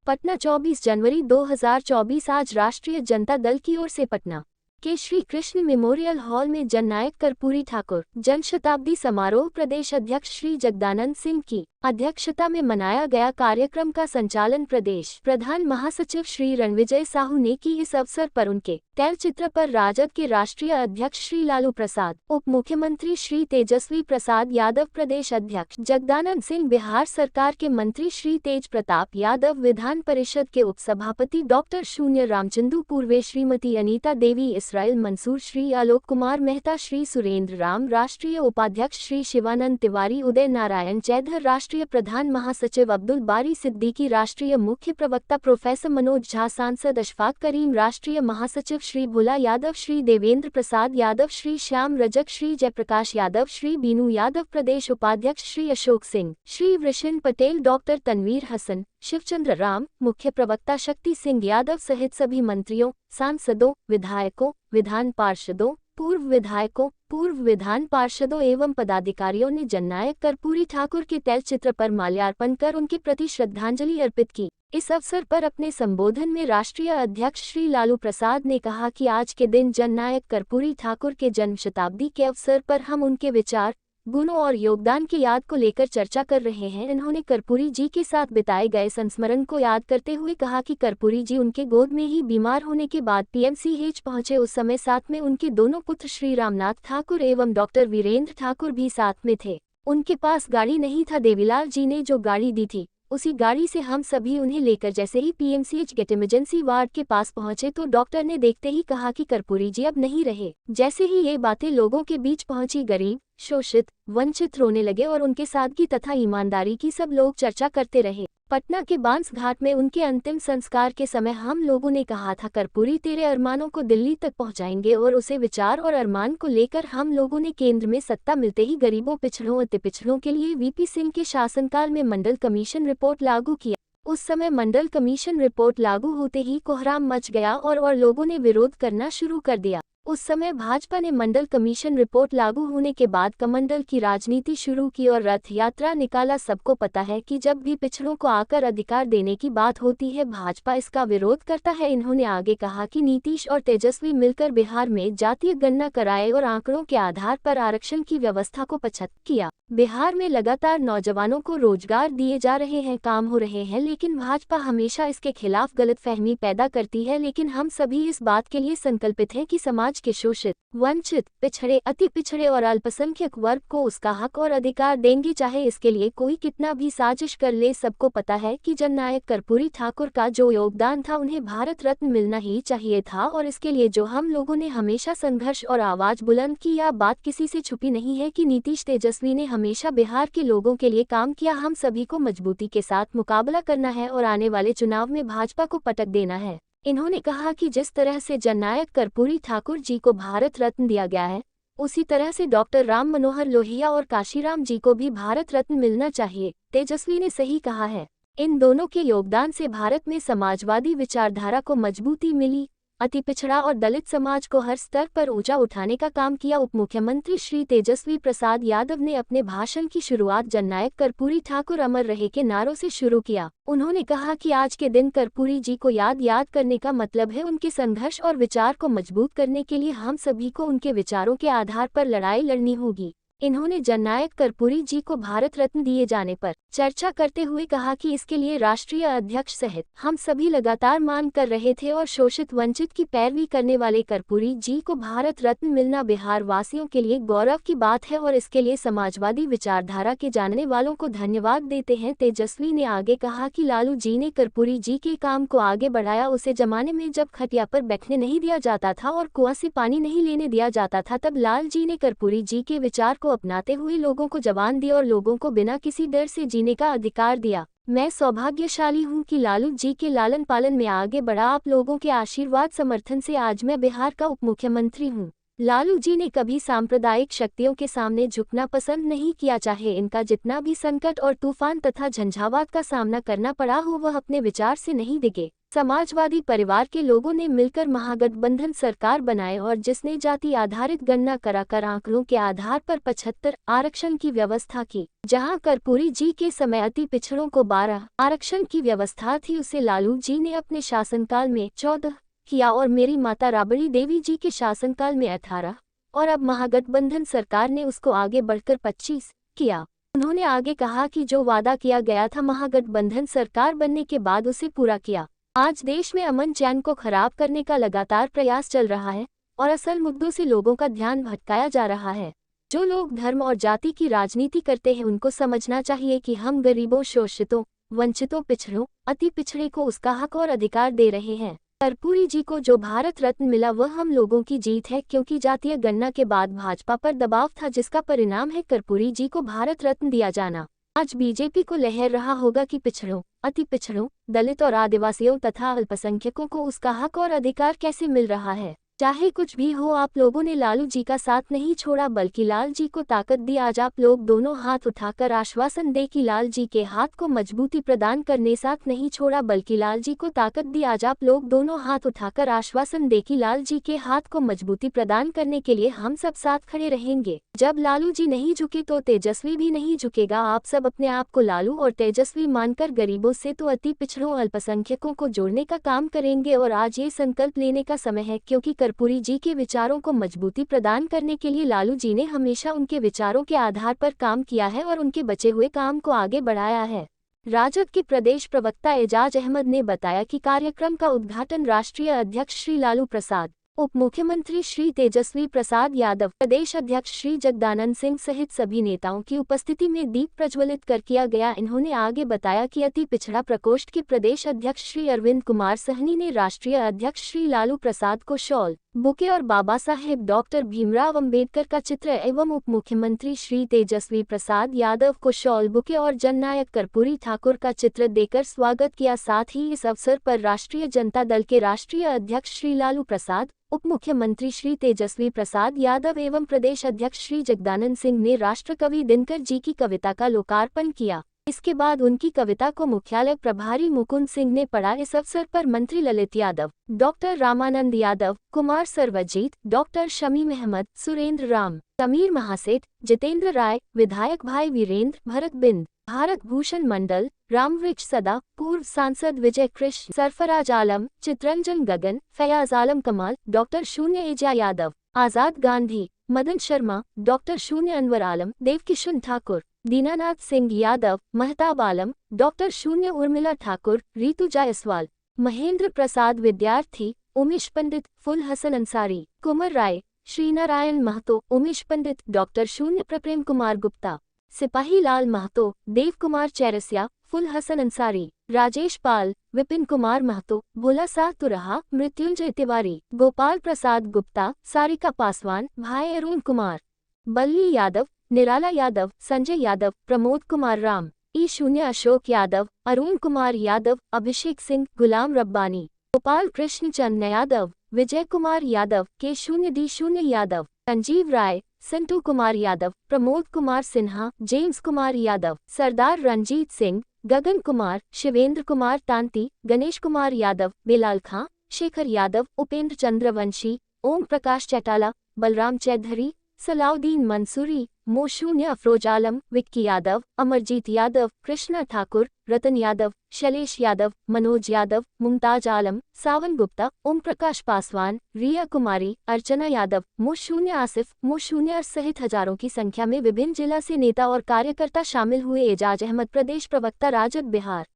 पटना 24 जनवरी 2024। आज राष्ट्रीय जनता दल की ओर से पटना के श्री कृष्ण मेमोरियल हॉल में जननायक कर्पूरी ठाकुर जन शताब्दी समारोह प्रदेश अध्यक्ष श्री जगदानंद सिंह की अध्यक्षता में मनाया गया। कार्यक्रम का संचालन प्रदेश प्रधान महासचिव श्री रणविजय साहू ने की। इस अवसर पर उनके तैलचित्र पर राजद के राष्ट्रीय अध्यक्ष श्री लालू प्रसाद, उप मुख्यमंत्री श्री तेजस्वी प्रसाद यादव, प्रदेश अध्यक्ष जगदानंद सिंह, बिहार सरकार के मंत्री श्री तेज प्रताप यादव, विधान परिषद के उपसभापति डॉक्टर शून्य रामचंदू पूर्वे, श्रीमती अनीता देवी, इसराइल मंसूर, श्री आलोक कुमार मेहता, श्री सुरेंद्र राम, राष्ट्रीय उपाध्यक्ष श्री शिवानंद तिवारी, उदय नारायण जैधर, राष्ट्रीय प्रधान महासचिव अब्दुल बारी सिद्दीकी, राष्ट्रीय मुख्य प्रवक्ता प्रोफेसर मनोज झा, सांसद अशफाक करीम, राष्ट्रीय महासचिव श्री भोला यादव, श्री देवेंद्र प्रसाद यादव, श्री श्याम रजक, श्री जयप्रकाश यादव, श्री बीनू यादव, प्रदेश उपाध्यक्ष श्री अशोक सिंह, श्री वृषिण पटेल, डॉक्टर तनवीर हसन, शिवचंद्र राम, मुख्य प्रवक्ता शक्ति सिंह यादव सहित सभी मंत्रियों, सांसदों, विधायकों, विधान पार्षदों, पूर्व विधायकों, पूर्व विधान पार्षदों एवं पदाधिकारियों ने जननायक कर्पूरी ठाकुर के तैलचित्र पर माल्यार्पण कर उनके प्रति श्रद्धांजलि अर्पित की। इस अवसर पर अपने संबोधन में राष्ट्रीय अध्यक्ष श्री लालू प्रसाद ने कहा कि आज के दिन जननायक कर्पूरी ठाकुर के जन्म शताब्दी के अवसर पर हम उनके विचार, गुणों और योगदान की याद को लेकर चर्चा कर रहे हैं। इन्होंने कर्पूरी जी के साथ बिताए गए संस्मरण को याद करते हुए कहा कि कर्पूरी जी उनके गोद में ही बीमार होने के बाद पीएमसीएच पहुंचे। उस समय साथ में उनके दोनों पुत्र श्री रामनाथ ठाकुर एवं डॉक्टर वीरेंद्र ठाकुर भी साथ में थे। उनके पास गाड़ी नहीं था। देवीलाल जी ने जो गाड़ी दी थी उसी गाड़ी से हम सभी उन्हें लेकर जैसे ही पीएमसीएच गेट इमरजेंसी वार्ड के पास पहुंचे तो डॉक्टर ने देखते ही कहा कि कर्पूरी जी अब नहीं रहे। जैसे ही ये बातें लोगों के बीच पहुंची, गरीब, शोषित, वंचित रोने लगे और उनके सादगी तथा ईमानदारी की सब लोग चर्चा करते रहे। पटना के बांस घाट में उनके अंतिम संस्कार के समय हम लोगों ने कहा था, कर्पूरी तेरे अरमानों को दिल्ली तक पहुंचाएंगे, और उसे विचार और अरमान को लेकर हम लोगों ने केंद्र में सत्ता मिलते ही गरीबों, पिछड़ों, अति पिछड़ों के लिए वीपी सिंह के शासनकाल में मंडल कमीशन रिपोर्ट लागू किया। उस समय मंडल कमीशन रिपोर्ट लागू होते ही कोहराम मच गया और लोगों ने विरोध करना शुरू कर दिया। उस समय भाजपा ने मंडल कमीशन रिपोर्ट लागू होने के बाद कमंडल की राजनीति शुरू की और रथ यात्रा निकाला। सबको पता है कि जब भी पिछड़ों को आकर अधिकार देने की बात होती है, भाजपा इसका विरोध करता है। इन्होंने आगे कहा कि नीतीश और तेजस्वी मिलकर बिहार में जातीय गणना कराए और आंकड़ों के आधार पर आरक्षण की व्यवस्था को पछत किया। बिहार में लगातार नौजवानों को रोजगार दिए जा रहे हैं, काम हो रहे हैं, लेकिन भाजपा हमेशा इसके खिलाफ गलतफहमी पैदा करती है। लेकिन हम सभी इस बात के लिए संकल्पित हैं कि समाज के शोषित, वंचित, पिछड़े, अति पिछड़े और अल्पसंख्यक वर्ग को उसका हक और अधिकार देंगे, चाहे इसके लिए कोई कितना भी साजिश कर ले। सबको पता है कि जननायक कर्पूरी ठाकुर का जो योगदान था उन्हें भारत रत्न मिलना ही चाहिए था, और इसके लिए जो हम लोगों ने हमेशा संघर्ष और आवाज बुलंद की, यह बात किसी से छुपी नहीं है कि नीतीश, तेजस्वी ने हमेशा बिहार के लोगों के लिए काम किया। हम सभी को मजबूती के साथ मुकाबला करना है और आने वाले चुनाव में भाजपा को पटक देना है। इन्होंने कहा कि जिस तरह से जननायक कर्पूरी ठाकुर जी को भारत रत्न दिया गया है, उसी तरह से डॉक्टर राम मनोहर लोहिया और काशीराम जी को भी भारत रत्न मिलना चाहिए। तेजस्वी ने सही कहा है। इन दोनों के योगदान से भारत में समाजवादी विचारधारा को मजबूती मिली, अति पिछड़ा और दलित समाज को हर स्तर पर ऊंचा उठाने का काम किया। उप मुख्यमंत्री श्री तेजस्वी प्रसाद यादव ने अपने भाषण की शुरुआत जननायक कर्पूरी ठाकुर अमर रहे के नारों से शुरू किया। उन्होंने कहा कि आज के दिन कर्पूरी जी को याद करने का मतलब है उनके संघर्ष और विचार को मजबूत करने के लिए हम सभी को उनके विचारों के आधार पर लड़ाई लड़नी होगी। इन्होंने जननायक कर्पूरी जी को भारत रत्न दिए जाने पर चर्चा करते हुए कहा कि इसके लिए राष्ट्रीय अध्यक्ष सहित हम सभी लगातार मांग कर रहे थे और शोषित, वंचित की पैरवी करने वाले कर्पूरी जी को भारत रत्न मिलना बिहार वासियों के लिए गौरव की बात है, और इसके लिए समाजवादी विचारधारा के जानने वालों को धन्यवाद देते हैं। तेजस्वी ने आगे कहा कि लालू जी ने कर्पूरी जी के काम को आगे बढ़ाया। उसे जमाने में जब खटिया पर बैठने नहीं दिया जाता था और कुआं से पानी नहीं लेने दिया जाता था, तब लाल जी ने कर्पूरी जी के विचार अपनाते हुए लोगों को जबान दी और लोगों को बिना किसी डर से जीने का अधिकार दिया। मैं सौभाग्यशाली हूं कि लालू जी के लालन पालन में आगे बढ़ा। आप लोगों के आशीर्वाद समर्थन से आज मैं बिहार का उप मुख्यमंत्री हूं। लालू जी ने कभी सांप्रदायिक शक्तियों के सामने झुकना पसंद नहीं किया, चाहे इनका जितना भी संकट और तूफान तथा झंझावात का सामना करना पड़ा हो, वह अपने विचार से नहीं डिगे। समाजवादी परिवार के लोगों ने मिलकर महागठबंधन सरकार बनाए और जिसने जाति आधारित गणना कराकर आंकड़ों के आधार पर 75 आरक्षण की व्यवस्था की, जहां कर्पूरी जी के समय अति पिछड़ों को 12 आरक्षण की व्यवस्था थी, उसे लालू जी ने अपने शासनकाल में 14 किया और मेरी माता राबड़ी देवी जी के शासनकाल में 18 और अब महागठबंधन सरकार ने उसको आगे बढ़कर 25 किया। उन्होंने आगे कहा कि जो वादा किया गया था महागठबंधन सरकार बनने के बाद उसे पूरा किया। आज देश में अमन चैन को खराब करने का लगातार प्रयास चल रहा है और असल मुद्दों से लोगों का ध्यान भटकाया जा रहा है। जो लोग धर्म और जाति की राजनीति करते हैं उनको समझना चाहिए कि हम गरीबों, शोषितों, वंचितों, पिछड़ों, अति पिछड़े को उसका हक और अधिकार दे रहे हैं। कर्पूरी जी को जो भारत रत्न मिला वह हम लोगों की जीत है, क्योंकि जातीय गणना के बाद भाजपा पर दबाव था, जिसका परिणाम है कर्पूरी जी को भारत रत्न दिया जाना। आज बीजेपी को लहर रहा होगा कि पिछड़ों, अति पिछड़ों, दलित और आदिवासियों तथा अल्पसंख्यकों को उसका हक और अधिकार कैसे मिल रहा है। चाहे कुछ भी हो, आप लोगों ने लालू जी का साथ नहीं छोड़ा बल्कि लाल जी को ताकत दी। आज आप लोग दोनों हाथ उठाकर आश्वासन दे कि लाल जी के हाथ को मजबूती प्रदान करने, साथ नहीं छोड़ा बल्कि लाल जी को ताकत दी। आज आप लोग दोनों हाथ उठाकर आश्वासन दे कि लाल जी के हाथ को मजबूती प्रदान करने के लिए हम सब साथ खड़े रहेंगे। जब लालू जी नहीं झुके तो तेजस्वी भी नहीं झुकेगा। आप सब अपने आप को लालू और तेजस्वी मानकर गरीबों से तो अति पिछड़ों, अल्पसंख्यकों को जोड़ने का काम करेंगे और आज ये संकल्प लेने का समय है, क्योंकि कर्पूरी जी के विचारों को मजबूती प्रदान करने के लिए लालू जी ने हमेशा उनके विचारों के आधार पर काम किया है और उनके बचे हुए काम को आगे बढ़ाया है। राजद के प्रदेश प्रवक्ता एजाज अहमद ने बताया कि कार्यक्रम का उद्घाटन राष्ट्रीय अध्यक्ष श्री लालू प्रसाद, उप मुख्यमंत्री श्री तेजस्वी प्रसाद यादव, प्रदेश अध्यक्ष श्री जगदानंद सिंह सहित सभी नेताओं की उपस्थिति में दीप प्रज्वलित कर किया गया। इन्होंने आगे बताया कि अति पिछड़ा प्रकोष्ठ के प्रदेश अध्यक्ष श्री अरविंद कुमार सहनी ने राष्ट्रीय अध्यक्ष श्री लालू प्रसाद को शॉल, बुके और बाबा साहेब डॉक्टर भीमराव अंबेडकर का चित्र एवं उप मुख्यमंत्री श्री तेजस्वी प्रसाद यादव को शॉल, बुके और जननायक कर्पूरी ठाकुर का चित्र देकर स्वागत किया। साथ ही इस अवसर पर राष्ट्रीय जनता दल के राष्ट्रीय अध्यक्ष श्री लालू प्रसाद, उप मुख्यमंत्री श्री तेजस्वी प्रसाद यादव एवं प्रदेश अध्यक्ष श्री जगदानंद सिंह ने राष्ट्रकवि दिनकर जी की कविता का लोकार्पण किया। इसके बाद उनकी कविता को मुख्यालय प्रभारी मुकुंद सिंह ने पढ़ा। इस अवसर पर मंत्री ललित यादव, डॉक्टर रामानंद यादव, कुमार सर्वजीत, डॉक्टर शमीम अहमद, सुरेंद्र राम, समीर महासेठ, जितेंद्र राय, विधायक भाई वीरेंद्र, भरत बिंद, भारत भूषण मंडल, रामवृक्ष सदा, पूर्व सांसद विजय कृष्ण, सरफराज आलम, चित्रंजन गगन, फयाज आलम कमाल, डॉक्टर शून्य एजा यादव, आजाद गांधी, मदन शर्मा, डॉक्टर शून्य अनवर आलम, देवकिशन ठाकुर, दीनानाथ सिंह यादव, महताब आलम, डॉक्टर शून्य उर्मिला ठाकुर, रीतू जायसवाल, महेंद्र प्रसाद विद्यार्थी, उमेश पंडित, फुल हसन अंसारी, कुंवर राय, श्रीनारायण महतो, उमेश पंडित, डॉक्टर शून्य प्रप्रेम कुमार गुप्ता, सिपाही लाल महतो, देव कुमार चैरसिया, फुल हसन अंसारी, राजेश पाल, विपिन कुमार महतो, भोला साह तुरहा, मृत्युंजय तिवारी, गोपाल प्रसाद गुप्ता, सारिका पासवान, भाई अरुण कुमार, बल्ली यादव, निराला यादव, संजय यादव, प्रमोद कुमार राम, ई शून्य अशोक यादव, अरुण कुमार यादव, अभिषेक सिंह, गुलाम रब्बानी, गोपाल कृष्ण चंद यादव, विजय कुमार यादव, के शून्य डी शून्य यादव, संजीव राय, संतू कुमार यादव, प्रमोद कुमार सिन्हा, जेम्स कुमार यादव, सरदार रंजीत सिंह, गगन कुमार, शिवेंद्र कुमार तांती, गणेश कुमार यादव, बेलाल खां, शेखर यादव, उपेंद्र चंद्रवंशी, ओम प्रकाश चैटाला, बलराम चौधरी, सलाउद्दीन मंसूरी, मोशून्य अफरोज आलम, विक्की यादव, अमरजीत यादव, कृष्णा ठाकुर, रतन यादव, शैलेश यादव, मनोज यादव, मुमताज आलम, सावन गुप्ता, ओम प्रकाश पासवान, रिया कुमारी, अर्चना यादव, मोशून्य आसिफ, मोशून्य सहित हजारों की संख्या में विभिन्न जिला से नेता और कार्यकर्ता शामिल हुए। एजाज अहमद, प्रदेश प्रवक्ता, राजद, बिहार।